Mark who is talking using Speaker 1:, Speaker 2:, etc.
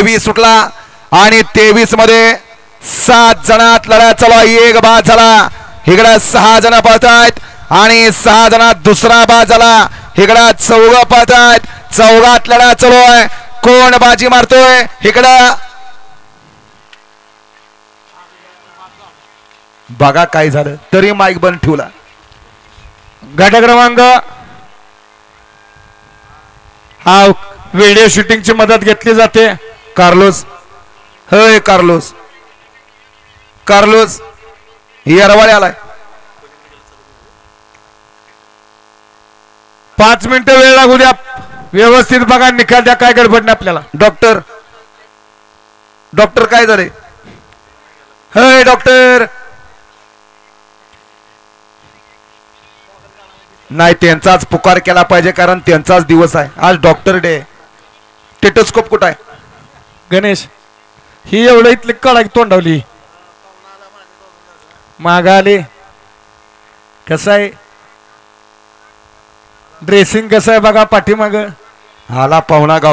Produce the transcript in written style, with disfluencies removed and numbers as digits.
Speaker 1: 23 सुटला आणि 23 मध्ये 7 जणात लढा चालू आहे. एक बाद झाला. इकडे 6 जण पळतायत आणि 6 जणात दुसरा बाद झाला. इकडे 4 पळतायत. 4 लढा चालू आहे. कोण बाजी मारतोय? इकडं बघा काय झालं तरी माईक बंद ठेवला.
Speaker 2: गट क्रमांक हा व्हिडिओ शूटिंगची मदत घेतली जाते.
Speaker 1: कार्लोस होय कार्लोस कार्लोस येरवाळे आलाय.
Speaker 2: 5 मिनिटं वेळ लागू द्या. व्यवस्थित बघा निकाल द्या. काय गडबड नाही आपल्याला.
Speaker 1: डॉक्टर डॉक्टर काय झाले? होय डॉक्टर नाही त्यांचाच पुकार केला पाहिजे कारण त्यांचाच दिवस आहे आज. Doctor day. टेटोस्कोप कुठं आहे?
Speaker 2: गणेश ही एवढं इथली कळा तोंडावली माग आले. कसं आहे ड्रेसिंग कसं आहे बघा पाठीमाग
Speaker 1: आला पाहुणा गाव